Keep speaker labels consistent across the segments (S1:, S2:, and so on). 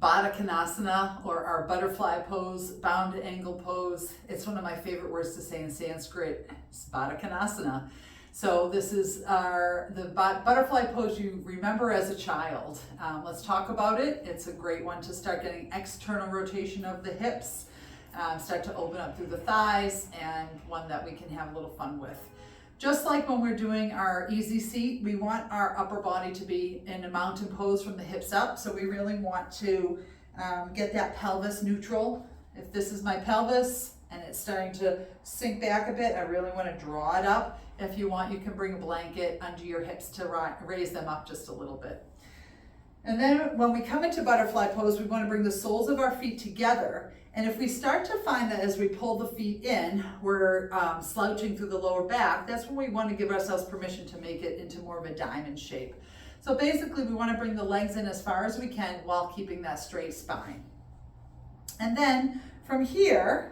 S1: Baddha Konasana, or our butterfly pose, bound angle pose. It's one of my favorite words to say in Sanskrit. It's Baddha Konasana. So this is the butterfly pose you remember as a child. Let's talk about it. It's a great one to start getting external rotation of the hips, start to open up through the thighs, and one that we can have a little fun with. Just like when we're doing our easy seat, we want our upper body to be in a mountain pose from the hips up. So we really want to get that pelvis neutral. If this is my pelvis and it's starting to sink back a bit, I really want to draw it up. If you want, you can bring a blanket under your hips to raise them up just a little bit. And then when we come into butterfly pose, we want to bring the soles of our feet together. And if we start to find that as we pull the feet in, we're slouching through the lower back, that's when we want to give ourselves permission to make it into more of a diamond shape. So basically, we want to bring the legs in as far as we can while keeping that straight spine. And then from here,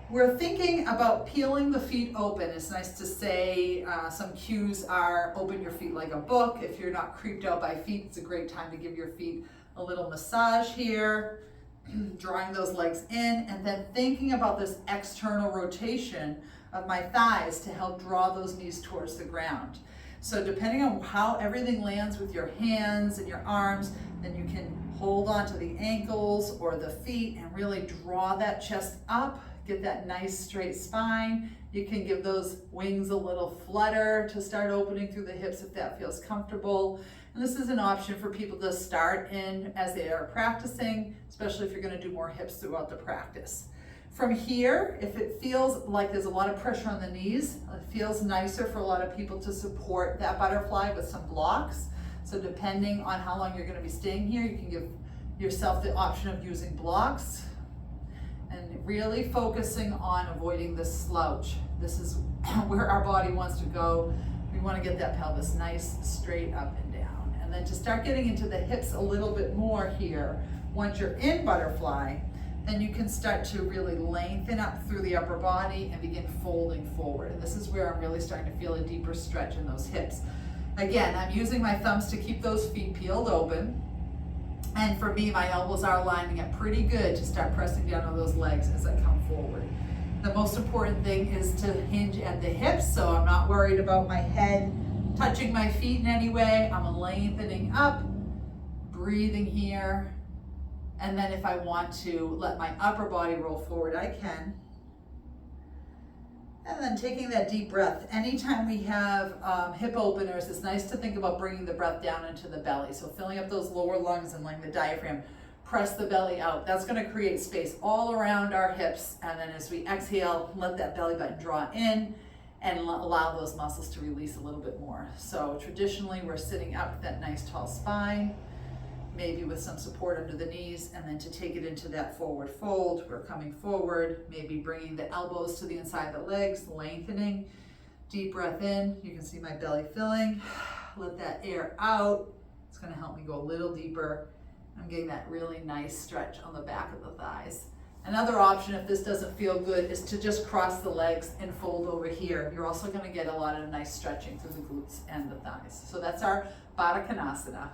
S1: we're thinking about peeling the feet open. It's nice to say some cues are open your feet like a book. If you're not creeped out by feet, it's a great time to give your feet a little massage here, drawing those legs in, and then thinking about this external rotation of my thighs to help draw those knees towards the ground. So depending on how everything lands with your hands and your arms, then you can hold onto the ankles or the feet and really draw that chest up. Get that nice straight spine. You can give those wings a little flutter to start opening through the hips if that feels comfortable. And this is an option for people to start in as they are practicing, especially if you're going to do more hips throughout the practice. From here, if it feels like there's a lot of pressure on the knees, it feels nicer for a lot of people to support that butterfly with some blocks. So depending on how long you're going to be staying here, you can give yourself the option of using blocks. And really focusing on avoiding this slouch. This is where our body wants to go. We want to get that pelvis nice, straight up and down. And then to start getting into the hips a little bit more here, once you're in butterfly, then you can start to really lengthen up through the upper body and begin folding forward. And this is where I'm really starting to feel a deeper stretch in those hips. Again, I'm using my thumbs to keep those feet peeled open. And for me, my elbows are lining up pretty good to start pressing down on those legs as I come forward. The most important thing is to hinge at the hips, so I'm not worried about my head touching my feet in any way. I'm lengthening up, breathing here, and then if I want to let my upper body roll forward, I can. And then taking that deep breath. Anytime we have hip openers, it's nice to think about bringing the breath down into the belly. So filling up those lower lungs and letting the diaphragm press the belly out. That's going to create space all around our hips. And then as we exhale, let that belly button draw in and allow those muscles to release a little bit more. So traditionally, we're sitting up with that nice tall spine, maybe with some support under the knees, and then to take it into that forward fold, we're coming forward, maybe bringing the elbows to the inside of the legs, lengthening. Deep breath in, you can see my belly filling. Let that air out. It's gonna help me go a little deeper. I'm getting that really nice stretch on the back of the thighs. Another option, if this doesn't feel good, is to just cross the legs and fold over here. You're also gonna get a lot of nice stretching through the glutes and the thighs. So that's our Baddha Konasana.